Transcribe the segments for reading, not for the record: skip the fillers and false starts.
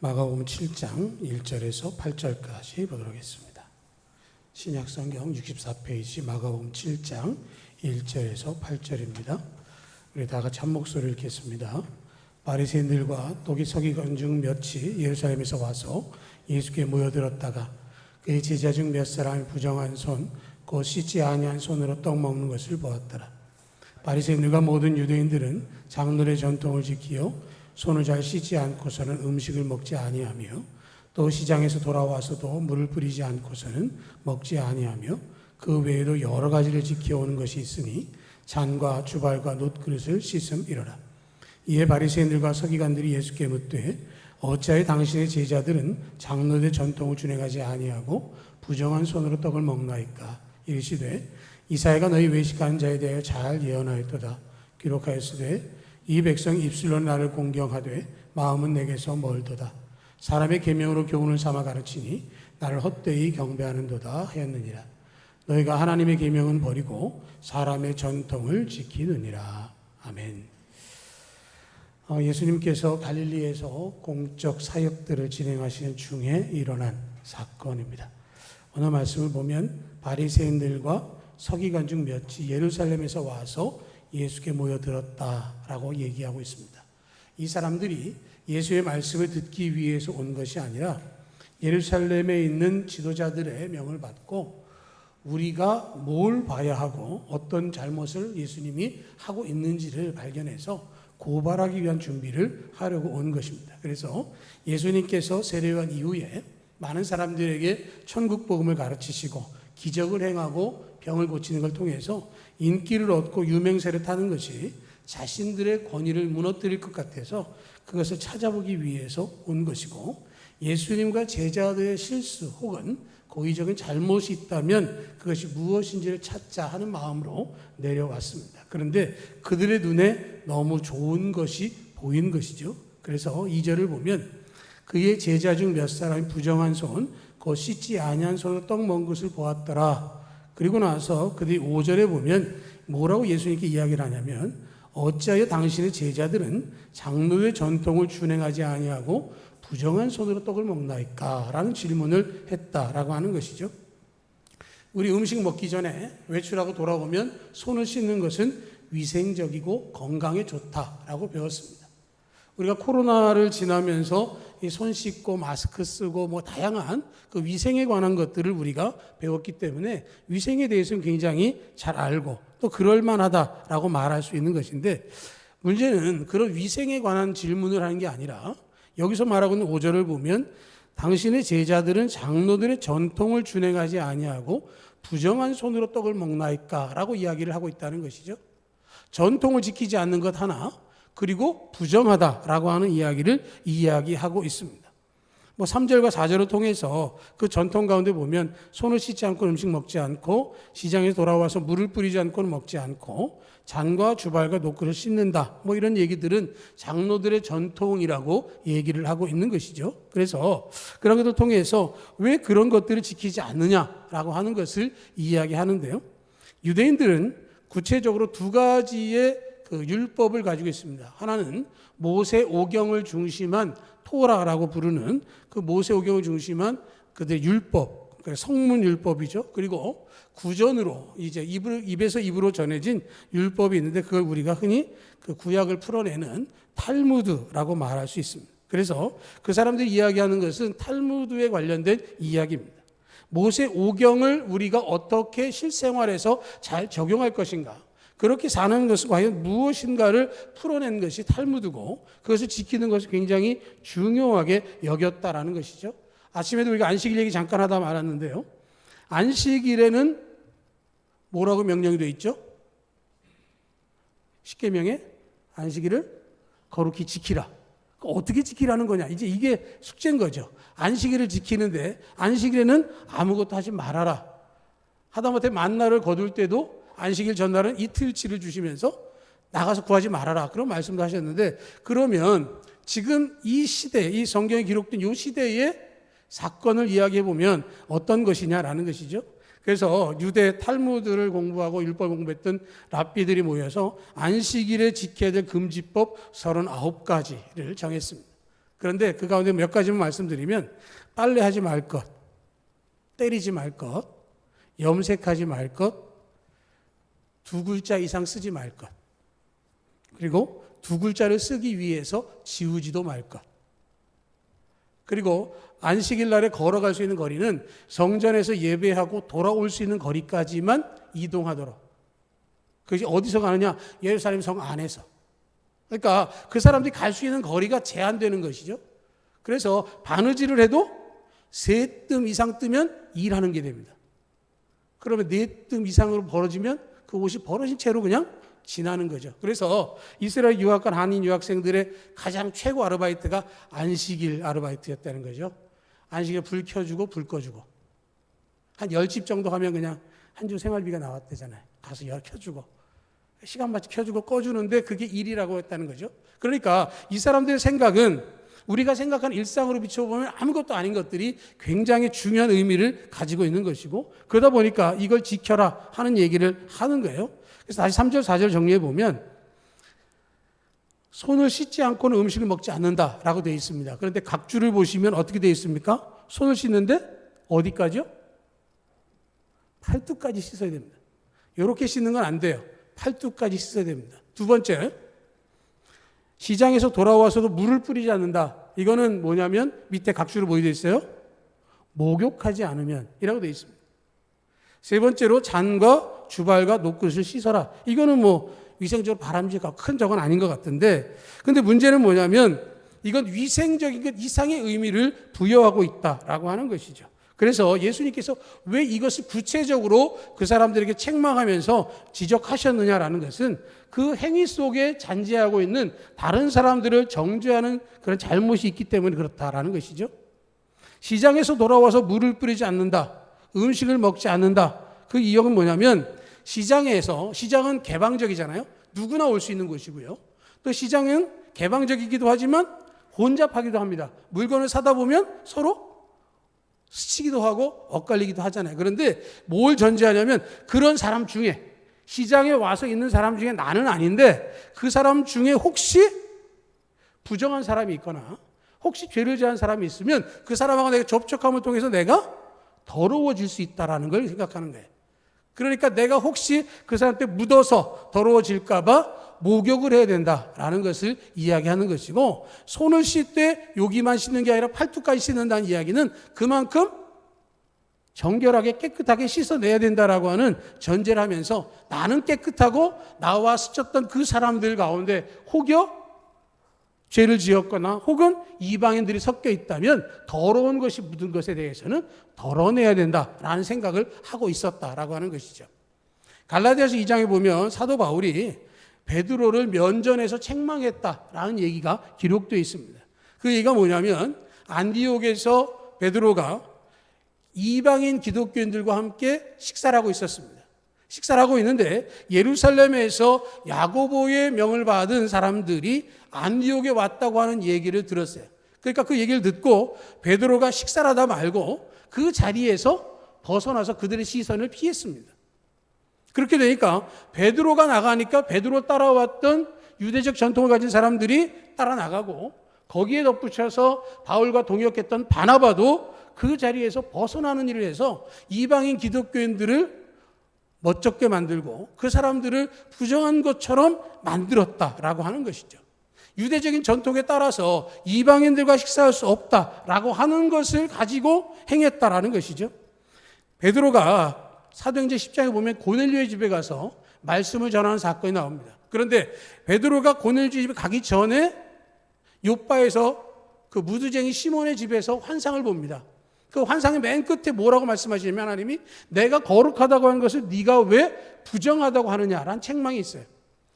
마가복음 7장 1절에서 8절까지 보도록 하겠습니다. 신약성경 64페이지 마가복음 7장 1절에서 8절입니다. 우리 다 같이 한 목소리를 읽겠습니다. 바리새인들과 또기 서기관 중 몇이 예루살렘에서 와서 예수께 모여들었다가 그의 제자 중 몇 사람이 부정한 손, 곧 씻지 아니한 손으로 떡 먹는 것을 보았더라. 바리새인들과 모든 유대인들은 장로의 전통을 지키어 손을 잘 씻지 않고서는 음식을 먹지 아니하며 또 시장에서 돌아와서도 물을 뿌리지 않고서는 먹지 아니하며 그 외에도 여러 가지를 지켜오는 것이 있으니 잔과 주발과 놋그릇을 씻음이러라. 이에 바리새인들과 서기관들이 예수께 묻되 어찌하여 당신의 제자들은 장로의 전통을 준행하지 아니하고 부정한 손으로 떡을 먹나이까? 이르시되 이사야가 너희 외식하는 자에 대하여 잘 예언하였도다. 기록하였으되 이 백성이 입술로 나를 공경하되 마음은 내게서 멀도다. 사람의 계명으로 교훈을 삼아 가르치니 나를 헛되이 경배하는도다 하였느니라. 너희가 하나님의 계명은 버리고 사람의 전통을 지키느니라. 아멘. 예수님께서 갈릴리에서 공적 사역들을 진행하시는 중에 일어난 사건입니다. 오늘 말씀을 보면 바리새인들과 서기관 중 몇이 예루살렘에서 와서 예수께 모여들었다라고 얘기하고 있습니다. 이 사람들이 예수의 말씀을 듣기 위해서 온 것이 아니라 예루살렘에 있는 지도자들의 명을 받고 우리가 뭘 봐야 하고 어떤 잘못을 예수님이 하고 있는지를 발견해서 고발하기 위한 준비를 하려고 온 것입니다. 그래서 예수님께서 세례요한 이후에 많은 사람들에게 천국 복음을 가르치시고 기적을 행하고 병을 고치는 걸 통해서 인기를 얻고 유명세를 타는 것이 자신들의 권위를 무너뜨릴 것 같아서 그것을 찾아보기 위해서 온 것이고, 예수님과 제자들의 실수 혹은 고의적인 잘못이 있다면 그것이 무엇인지를 찾자 하는 마음으로 내려왔습니다. 그런데 그들의 눈에 너무 좋은 것이 보인 것이죠. 그래서 2절을 보면 그의 제자 중 몇 사람이 부정한 손, 곧 씻지 아니한 손으로 떡 먹은 것을 보았더라. 그리고 나서 그들이 5절에 보면 뭐라고 예수님께 이야기를 하냐면 어찌하여 당신의 제자들은 장로의 전통을 준행하지 아니하고 부정한 손으로 떡을 먹나이까? 라는 질문을 했다라고 하는 것이죠. 우리 음식 먹기 전에 외출하고 돌아오면 손을 씻는 것은 위생적이고 건강에 좋다라고 배웠습니다. 우리가 코로나를 지나면서 손 씻고 마스크 쓰고 뭐 다양한 그 위생에 관한 것들을 우리가 배웠기 때문에 위생에 대해서는 굉장히 잘 알고 또 그럴만하다라고 말할 수 있는 것인데, 문제는 그런 위생에 관한 질문을 하는 게 아니라 여기서 말하고 있는 5절을 보면 당신의 제자들은 장로들의 전통을 준행하지 아니하고 부정한 손으로 떡을 먹나이까? 라고 이야기를 하고 있다는 것이죠. 전통을 지키지 않는 것 하나, 그리고 부정하다라고 하는 이야기를 이야기하고 있습니다. 3절과 4절을 통해서 그 전통 가운데 보면 손을 씻지 않고 음식 먹지 않고 시장에서 돌아와서 물을 뿌리지 않고는 먹지 않고 잔과 주발과 놋그릇을 씻는다, 이런 얘기들은 장로들의 전통이라고 얘기를 하고 있는 것이죠. 그래서 그런 것을 통해서 왜 그런 것들을 지키지 않느냐라고 하는 것을 이야기하는데요. 유대인들은 구체적으로 두 가지의 그 율법을 가지고 있습니다. 하나는 모세 오경을 중심한 토라라고 부르는 그 모세 오경을 중심한 그들의 율법, 성문 율법이죠. 그리고 구전으로 이제 입에서 입으로 전해진 율법이 있는데 그걸 우리가 흔히 그 구약을 풀어내는 탈무드라고 말할 수 있습니다. 그래서 그 사람들이 이야기하는 것은 탈무드에 관련된 이야기입니다. 모세 오경을 우리가 어떻게 실생활에서 잘 적용할 것인가, 그렇게 사는 것은 과연 무엇인가를 풀어낸 것이 탈무드고 그것을 지키는 것이 굉장히 중요하게 여겼다라는 것이죠. 아침에도 우리가 안식일 얘기 잠깐 하다 말았는데요. 안식일에는 뭐라고 명령이 되어 있죠? 십계명에 안식일을 거룩히 지키라. 어떻게 지키라는 거냐? 이제 이게 숙제인 거죠. 안식일을 지키는데 안식일에는 아무것도 하지 말아라. 하다못해 만나를 거둘 때도 안식일 전날은 이틀치를 주시면서 나가서 구하지 말아라, 그런 말씀도 하셨는데, 그러면 지금 이 시대, 이 성경에 기록된 이 시대의 사건을 이야기해 보면 어떤 것이냐라는 것이죠. 그래서 유대 탈무드를 공부하고 율법 공부했던 랍비들이 모여서 안식일에 지켜야 될 금지법 39가지를 정했습니다. 그런데 그 가운데 몇 가지만 말씀드리면 빨래하지 말 것, 때리지 말 것, 염색하지 말 것, 2글자 이상 쓰지 말 것, 그리고 2글자를 쓰기 위해서 지우지도 말 것, 그리고 안식일 날에 걸어갈 수 있는 거리는 성전에서 예배하고 돌아올 수 있는 거리까지만 이동하도록. 그것이 어디서 가느냐? 예루살렘 성 안에서. 그러니까 그 사람들이 갈 수 있는 거리가 제한되는 것이죠. 그래서 바느질을 해도 3뜸 이상 뜨면 일하는 게 됩니다. 그러면 4뜸 이상으로 벌어지면 그 옷이 벌어진 채로 그냥 지나는 거죠. 그래서 이스라엘 유학 간 한인 유학생들의 가장 최고 아르바이트가 안식일 아르바이트였다는 거죠. 안식일에 불 켜주고 불 꺼주고. 한 10집 정도 하면 그냥 한 주 생활비가 나왔대잖아요. 가서 열 켜주고. 시간 맞춰 켜주고 꺼주는데 그게 일이라고 했다는 거죠. 그러니까 이 사람들의 생각은 우리가 생각하는 일상으로 비춰보면 아무것도 아닌 것들이 굉장히 중요한 의미를 가지고 있는 것이고, 그러다 보니까 이걸 지켜라 하는 얘기를 하는 거예요. 그래서 다시 3절 4절 정리해 보면 손을 씻지 않고는 음식을 먹지 않는다라고 되어 있습니다. 그런데 각주를 보시면 어떻게 되어 있습니까? 손을 씻는데 어디까지요? 팔뚝까지 씻어야 됩니다. 이렇게 씻는 건 안 돼요. 팔뚝까지 씻어야 됩니다. 두 번째, 시장에서 돌아와서도 물을 뿌리지 않는다. 이거는 뭐냐면 밑에 각주로 보여져 있어요. 목욕하지 않으면 이라고 되어 있습니다. 세 번째로 잔과 주발과 녹그릇을 씻어라. 이거는 뭐 위생적으로 바람직하고 큰 적은 아닌 것 같은데, 근데 문제는 뭐냐면 이건 위생적인 것 이상의 의미를 부여하고 있다라고 하는 것이죠. 그래서 예수님께서 왜 이것을 구체적으로 그 사람들에게 책망하면서 지적하셨느냐라는 것은 그 행위 속에 잔재하고 있는 다른 사람들을 정죄하는 그런 잘못이 있기 때문에 그렇다라는 것이죠. 시장에서 돌아와서 물을 뿌리지 않는다, 음식을 먹지 않는다. 그 이유는 뭐냐면 시장은 개방적이잖아요. 누구나 올 수 있는 곳이고요. 또 시장은 개방적이기도 하지만 혼잡하기도 합니다. 물건을 사다 보면 서로 스치기도 하고 엇갈리기도 하잖아요. 그런데 뭘 전제하냐면 그런 사람 중에, 시장에 와서 있는 사람 중에 나는 아닌데 그 사람 중에 혹시 부정한 사람이 있거나 혹시 죄를 지은 사람이 있으면 그 사람하고 내가 접촉함을 통해서 내가 더러워질 수 있다는 걸 생각하는 거예요. 그러니까 내가 혹시 그 사람한테 묻어서 더러워질까 봐 목욕을 해야 된다라는 것을 이야기하는 것이고, 손을 씻을 때 여기만 씻는 게 아니라 팔뚝까지 씻는다는 이야기는 그만큼 정결하게 깨끗하게 씻어내야 된다라고 하는 전제를 하면서 나는 깨끗하고 나와 스쳤던 그 사람들 가운데 혹여 죄를 지었거나 혹은 이방인들이 섞여 있다면 더러운 것이 묻은 것에 대해서는 덜어내야 된다라는 생각을 하고 있었다라고 하는 것이죠. 갈라디아서 2장에 보면 사도 바울이 베드로를 면전에서 책망했다라는 얘기가 기록되어 있습니다. 그 얘기가 뭐냐면 안디옥에서 베드로가 이방인 기독교인들과 함께 식사를 하고 있었습니다. 식사를 하고 있는데 예루살렘에서 야고보의 명을 받은 사람들이 안디옥에 왔다고 하는 얘기를 들었어요. 그러니까 그 얘기를 듣고 베드로가 식사를 하다 말고 그 자리에서 벗어나서 그들의 시선을 피했습니다. 그렇게 되니까 베드로가 나가니까 베드로 따라왔던 유대적 전통을 가진 사람들이 따라 나가고, 거기에 덧붙여서 바울과 동역했던 바나바도 그 자리에서 벗어나는 일을 해서 이방인 기독교인들을 멋쩍게 만들고 그 사람들을 부정한 것처럼 만들었다라고 하는 것이죠. 유대적인 전통에 따라서 이방인들과 식사할 수 없다라고 하는 것을 가지고 행했다라는 것이죠. 베드로가 사도행전 10장에 보면 고넬료의 집에 가서 말씀을 전하는 사건이 나옵니다. 그런데 베드로가 고넬료 집에 가기 전에 요바에서 그 무두쟁이 시몬의 집에서 환상을 봅니다. 그 환상의 맨 끝에 뭐라고 말씀하시냐면 하나님이 내가 거룩하다고 하는 것을 네가 왜 부정하다고 하느냐라는 책망이 있어요.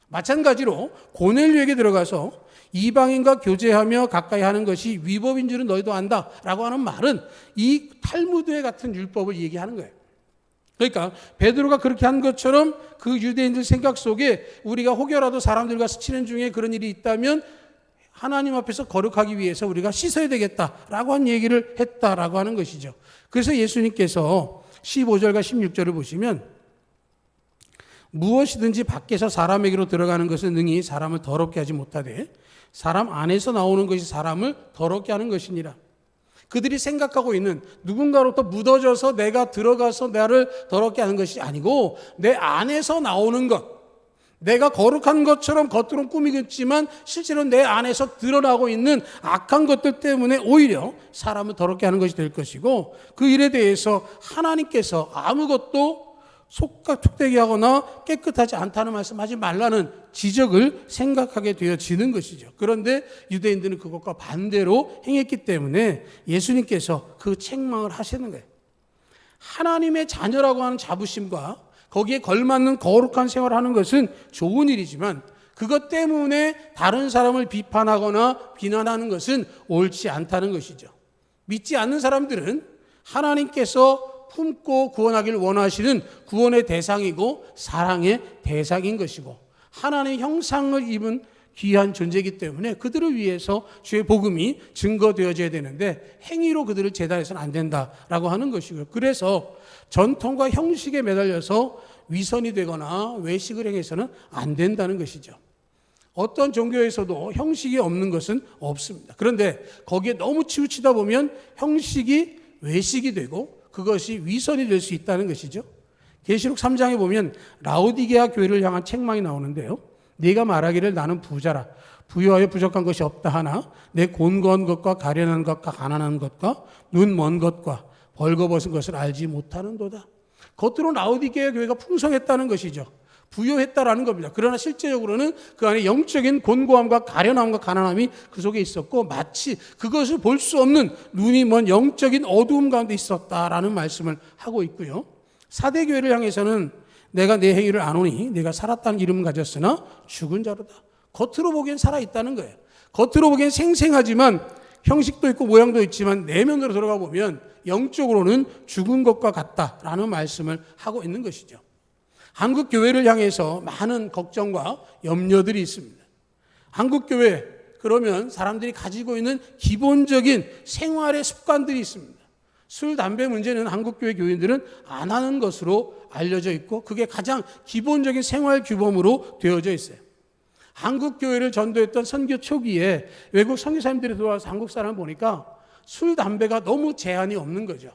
마찬가지로 고넬료에게 들어가서 이방인과 교제하며 가까이 하는 것이 위법인 줄은 너희도 안다라고 하는 말은 이 탈무드에 같은 율법을 얘기하는 거예요. 그러니까 베드로가 그렇게 한 것처럼 그 유대인들 생각 속에 우리가 혹여라도 사람들과 스치는 중에 그런 일이 있다면 하나님 앞에서 거룩하기 위해서 우리가 씻어야 되겠다라고 한 얘기를 했다라고 하는 것이죠. 그래서 예수님께서 15절과 16절을 보시면 무엇이든지 밖에서 사람에게로 들어가는 것은 능히 사람을 더럽게 하지 못하되 사람 안에서 나오는 것이 사람을 더럽게 하는 것이니라. 그들이 생각하고 있는 누군가로부터 묻어져서 내가 들어가서 나를 더럽게 하는 것이 아니고 내 안에서 나오는 것, 내가 거룩한 것처럼 겉으로는 꾸미겠지만 실제로 내 안에서 드러나고 있는 악한 것들 때문에 오히려 사람을 더럽게 하는 것이 될 것이고, 그 일에 대해서 하나님께서 아무것도 속되게 하거나 깨끗하지 않다는 말씀하지 말라는 지적을 생각하게 되어지는 것이죠. 그런데 유대인들은 그것과 반대로 행했기 때문에 예수님께서 그 책망을 하시는 거예요. 하나님의 자녀라고 하는 자부심과 거기에 걸맞는 거룩한 생활을 하는 것은 좋은 일이지만 그것 때문에 다른 사람을 비판하거나 비난하는 것은 옳지 않다는 것이죠. 믿지 않는 사람들은 하나님께서 품고 구원하기를 원하시는 구원의 대상이고 사랑의 대상인 것이고 하나님의 형상을 입은 귀한 존재이기 때문에 그들을 위해서 주의 복음이 증거되어져야 되는데 행위로 그들을 제단해서는 안 된다라고 하는 것이고요. 그래서 전통과 형식에 매달려서 위선이 되거나 외식을 행해서는 안 된다는 것이죠. 어떤 종교에서도 형식이 없는 것은 없습니다. 그런데 거기에 너무 치우치다 보면 형식이 외식이 되고 그것이 위선이 될 수 있다는 것이죠. 계시록 3장에 보면 라오디게아 교회를 향한 책망이 나오는데요. 네가 말하기를 나는 부자라 부유하여 부족한 것이 없다 하나 내 곤고한 것과 가련한 것과 가난한 것과 눈 먼 것과 벌거벗은 것을 알지 못하는도다. 겉으로 라오디게아 교회가 풍성했다는 것이죠. 부유했다라는 겁니다. 그러나 실제적으로는 그 안에 영적인 곤고함과 가련함과 가난함이 그 속에 있었고 마치 그것을 볼 수 없는 눈이 먼 영적인 어두움 가운데 있었다라는 말씀을 하고 있고요. 사대교회를 향해서는 내가 내 행위를 아노니 내가 살았다는 이름을 가졌으나 죽은 자로다. 겉으로 보기엔 살아있다는 거예요. 겉으로 보기엔 생생하지만 형식도 있고 모양도 있지만 내면으로 들어가 보면 영적으로는 죽은 것과 같다라는 말씀을 하고 있는 것이죠. 한국 교회를 향해서 많은 걱정과 염려들이 있습니다. 한국 교회 그러면 사람들이 가지고 있는 기본적인 생활의 습관들이 있습니다. 술, 담배 문제는 한국 교회 교인들은 안 하는 것으로 알려져 있고 그게 가장 기본적인 생활 규범으로 되어져 있어요. 한국 교회를 전도했던 선교 초기에 외국 선교사님들이 들어와서 한국 사람을 보니까 술, 담배가 너무 제한이 없는 거죠.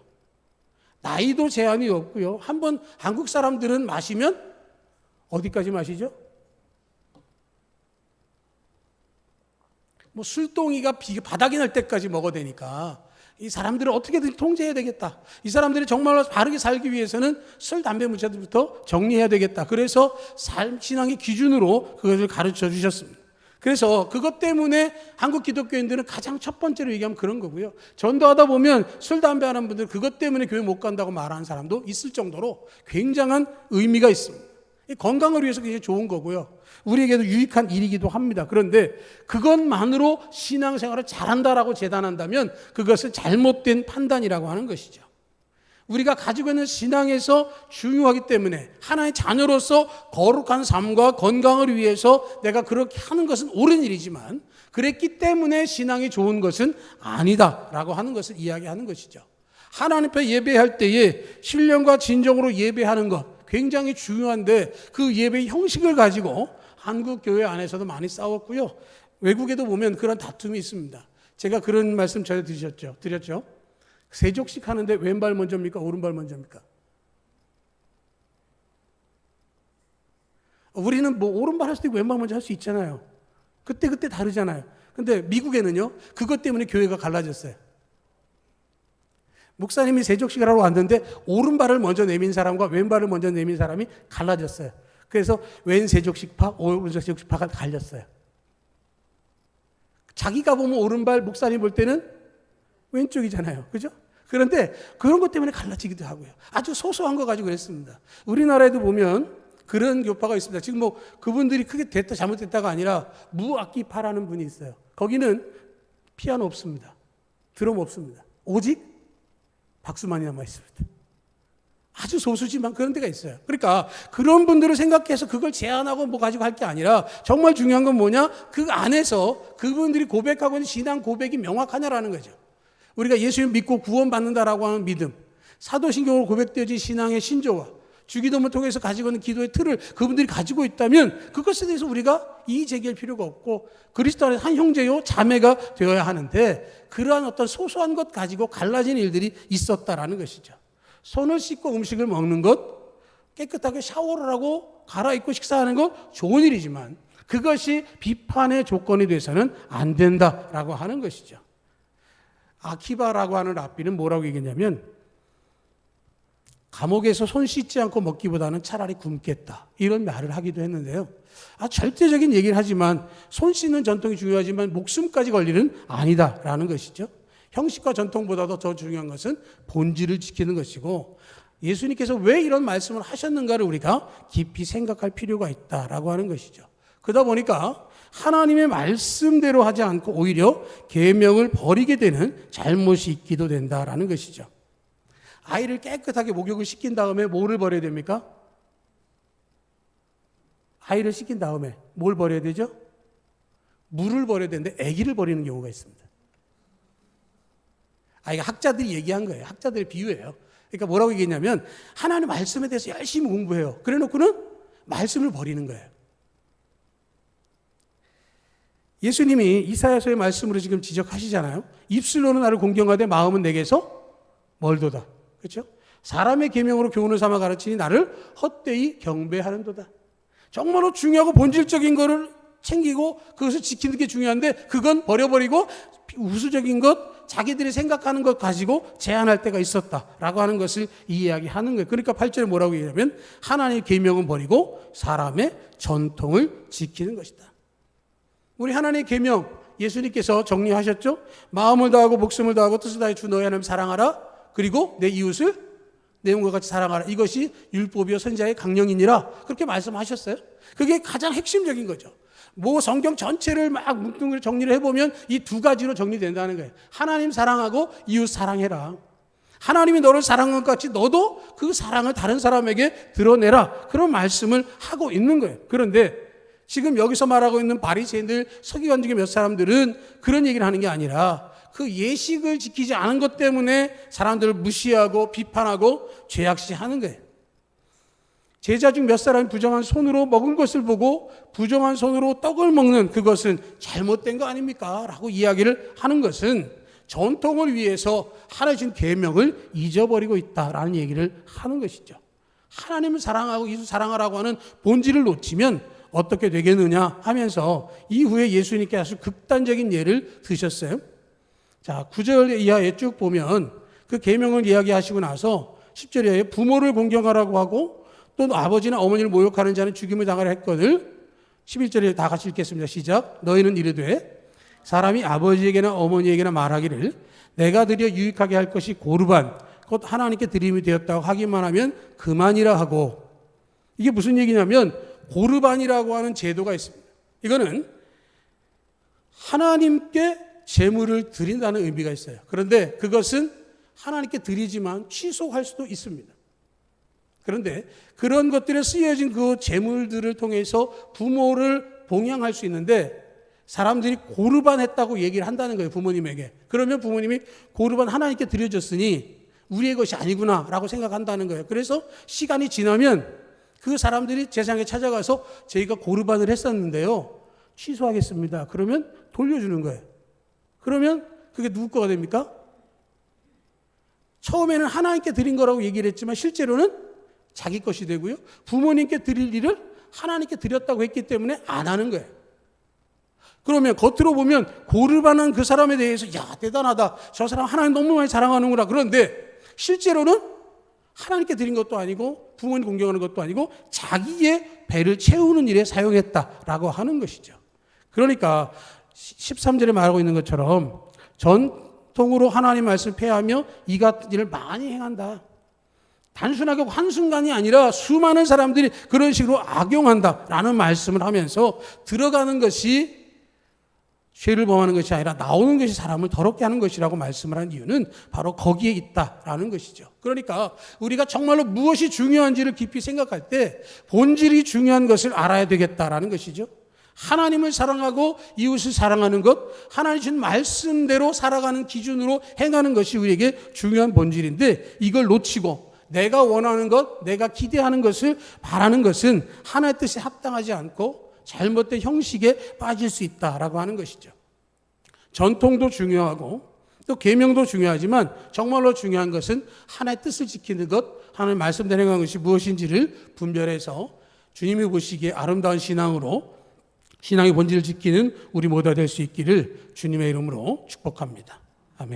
나이도 제한이 없고요. 한번 한국 사람들은 마시면 어디까지 마시죠? 뭐 술동이가 바닥이 날 때까지 먹어대니까 이 사람들을 어떻게든 통제해야 되겠다. 이 사람들이 정말로 바르게 살기 위해서는 술, 담배 문제부터 정리해야 되겠다. 그래서 신앙의 기준으로 그것을 가르쳐 주셨습니다. 그래서 그것 때문에 한국 기독교인들은 가장 첫 번째로 얘기하면 그런 거고요. 전도하다 보면 술, 담배 하는 분들 그것 때문에 교회 못 간다고 말하는 사람도 있을 정도로 굉장한 의미가 있습니다. 건강을 위해서 굉장히 좋은 거고요. 우리에게도 유익한 일이기도 합니다. 그런데 그것만으로 신앙생활을 잘한다라고 재단한다면 그것은 잘못된 판단이라고 하는 것이죠. 우리가 가지고 있는 신앙에서 중요하기 때문에 하나의 자녀로서 거룩한 삶과 건강을 위해서 내가 그렇게 하는 것은 옳은 일이지만 그랬기 때문에 신앙이 좋은 것은 아니다라고 하는 것을 이야기하는 것이죠. 하나님 앞에 예배할 때에 신령과 진정으로 예배하는 것 굉장히 중요한데 그 예배의 형식을 가지고 한국 교회 안에서도 많이 싸웠고요. 외국에도 보면 그런 다툼이 있습니다. 제가 그런 말씀 전에 드렸죠. 세족식 하는데 왼발 먼저입니까? 오른발 먼저입니까? 우리는 뭐 오른발 할 수도 있고 왼발 먼저 할 수 있잖아요. 그때 다르잖아요. 근데 미국에는요, 그것 때문에 교회가 갈라졌어요. 목사님이 세족식을 하러 왔는데 오른발을 먼저 내민 사람과 왼발을 먼저 내민 사람이 갈라졌어요. 그래서 왼 세족식파, 오른쪽 세족식파가 갈렸어요. 자기가 보면 오른발, 목사님 볼 때는 왼쪽이잖아요. 그죠? 그런데 그런 것 때문에 갈라지기도 하고요. 아주 소소한 거 가지고 그랬습니다. 우리나라에도 보면 그런 교파가 있습니다. 지금 뭐 그분들이 크게 됐다 잘못됐다가 아니라 무악기파라는 분이 있어요. 거기는 피아노 없습니다. 드럼 없습니다. 오직 박수만이 남아 있습니다. 아주 소수지만 그런 데가 있어요. 그러니까 그런 분들을 생각해서 그걸 제한하고 뭐 가지고 할 게 아니라 정말 중요한 건 뭐냐? 그 안에서 그분들이 고백하고 있는 신앙 고백이 명확하냐라는 거죠. 우리가 예수님 믿고 구원받는다라고 하는 믿음, 사도신경으로 고백되어진 신앙의 신조와 주기도문을 통해서 가지고 있는 기도의 틀을 그분들이 가지고 있다면 그것에 대해서 우리가 이의 제기할 필요가 없고 그리스도 안에서 한 형제요 자매가 되어야 하는데 그러한 어떤 소소한 것 가지고 갈라진 일들이 있었다라는 것이죠. 손을 씻고 음식을 먹는 것, 깨끗하게 샤워를 하고 갈아입고 식사하는 것 좋은 일이지만 그것이 비판의 조건이 돼서는 안 된다라고 하는 것이죠. 아키바라고 하는 랍비는 뭐라고 얘기했냐면 감옥에서 손 씻지 않고 먹기보다는 차라리 굶겠다 이런 말을 하기도 했는데요. 절대적인 얘기를 하지만 손 씻는 전통이 중요하지만 목숨까지 걸리는 아니다라는 것이죠. 형식과 전통보다도 더 중요한 것은 본질을 지키는 것이고 예수님께서 왜 이런 말씀을 하셨는가를 우리가 깊이 생각할 필요가 있다라고 하는 것이죠. 그러다 보니까 하나님의 말씀대로 하지 않고 오히려 계명을 버리게 되는 잘못이 있기도 된다라는 것이죠. 아이를 깨끗하게 목욕을 시킨 다음에 뭐를 버려야 됩니까? 아이를 시킨 다음에 뭘 버려야 되죠? 물을 버려야 되는데 아기를 버리는 경우가 있습니다. 이거 학자들이 얘기한 거예요. 학자들의 비유예요. 그러니까 뭐라고 얘기했냐면 하나님 말씀에 대해서 열심히 공부해요. 그래 놓고는 말씀을 버리는 거예요. 예수님이 이사야서의 말씀으로 지금 지적하시잖아요. 입술로는 나를 공경하되 마음은 내게서 멀도다. 그렇죠? 사람의 계명으로 교훈을 삼아 가르치니 나를 헛되이 경배하는도다. 정말로 중요하고 본질적인 거를 챙기고 그것을 지키는 게 중요한데 그건 버려버리고 우수적인 것, 자기들이 생각하는 것 가지고 제한할 때가 있었다라고 하는 것을 이야기하는 거예요. 그러니까 8절에 뭐라고 얘기하냐면 하나님의 계명은 버리고 사람의 전통을 지키는 것이다. 우리 하나님의 계명 예수님께서 정리하셨죠? 마음을 다하고 목숨을 다하고 뜻을 다해 주 너의 하나님 사랑하라. 그리고 내 이웃을 내 몸과 같이 사랑하라. 이것이 율법이요 선지자의 강령이니라. 그렇게 말씀하셨어요. 그게 가장 핵심적인 거죠. 성경 전체를 막 뭉뚱그려 정리를 해보면 이 두 가지로 정리된다는 거예요. 하나님 사랑하고 이웃 사랑해라. 하나님이 너를 사랑한 것 같이 너도 그 사랑을 다른 사람에게 드러내라. 그런 말씀을 하고 있는 거예요. 그런데 지금 여기서 말하고 있는 바리새인들, 서기관 중에 몇 사람들은 그런 얘기를 하는 게 아니라 그 예식을 지키지 않은 것 때문에 사람들을 무시하고 비판하고 죄악시하는 거예요. 제자 중 몇 사람이 부정한 손으로 먹은 것을 보고 부정한 손으로 떡을 먹는 그것은 잘못된 거 아닙니까? 라고 이야기를 하는 것은 전통을 위해서 하나님 계명을 잊어버리고 있다라는 얘기를 하는 것이죠. 하나님을 사랑하고 이웃을 사랑하라고 하는 본질을 놓치면 어떻게 되겠느냐 하면서 이후에 예수님께 아주 극단적인 예를 드셨어요. 자, 9절 이하에 쭉 보면 그 계명을 이야기하시고 나서 10절에 부모를 공경하라고 하고 또 아버지나 어머니를 모욕하는 자는 죽임을 당하라 했거늘. 11절에 다 같이 읽겠습니다. 시작. 너희는 이르되 사람이 아버지에게나 어머니에게나 말하기를 내가 드려 유익하게 할 것이 고르반 곧 하나님께 드림이 되었다고 하기만 하면 그만이라 하고. 이게 무슨 얘기냐면 고르반이라고 하는 제도가 있습니다. 이거는 하나님께 제물을 드린다는 의미가 있어요. 그런데 그것은 하나님께 드리지만 취소할 수도 있습니다. 그런데 그런 것들에 쓰여진 그 제물들을 통해서 부모를 봉양할 수 있는데 사람들이 고르반 했다고 얘기를 한다는 거예요. 부모님에게. 그러면 부모님이 고르반 하나님께 드려졌으니 우리의 것이 아니구나 라고 생각한다는 거예요. 그래서 시간이 지나면 그 사람들이 제사장에 찾아가서 저희가 고르반을 했었는데요. 취소하겠습니다. 그러면 돌려주는 거예요. 그러면 그게 누구 거가 됩니까? 처음에는 하나님께 드린 거라고 얘기를 했지만 실제로는 자기 것이 되고요. 부모님께 드릴 일을 하나님께 드렸다고 했기 때문에 안 하는 거예요. 그러면 겉으로 보면 고르반한 그 사람에 대해서 야 대단하다. 저 사람 하나님 너무 많이 사랑하는구나. 그런데 실제로는 하나님께 드린 것도 아니고 부모님 공경하는 것도 아니고 자기의 배를 채우는 일에 사용했다라고 하는 것이죠. 그러니까 13절에 말하고 있는 것처럼 전통으로 하나님 말씀을 폐하며 이 같은 일을 많이 행한다. 단순하게 한순간이 아니라 수많은 사람들이 그런 식으로 악용한다라는 말씀을 하면서 들어가는 것이 죄를 범하는 것이 아니라 나오는 것이 사람을 더럽게 하는 것이라고 말씀을 한 이유는 바로 거기에 있다라는 것이죠. 그러니까 우리가 정말로 무엇이 중요한지를 깊이 생각할 때 본질이 중요한 것을 알아야 되겠다라는 것이죠. 하나님을 사랑하고 이웃을 사랑하는 것, 하나님 주신 말씀대로 살아가는 기준으로 행하는 것이 우리에게 중요한 본질인데 이걸 놓치고 내가 원하는 것, 내가 기대하는 것을 바라는 것은 하나님의 뜻에 합당하지 않고 잘못된 형식에 빠질 수 있다라고 하는 것이죠. 전통도 중요하고 또 계명도 중요하지만 정말로 중요한 것은 하나님의 뜻을 지키는 것, 하나님의 말씀대로 행하는 것이 무엇인지를 분별해서 주님이 보시기에 아름다운 신앙으로 신앙의 본질을 지키는 우리 모두가 될 수 있기를 주님의 이름으로 축복합니다. 아멘.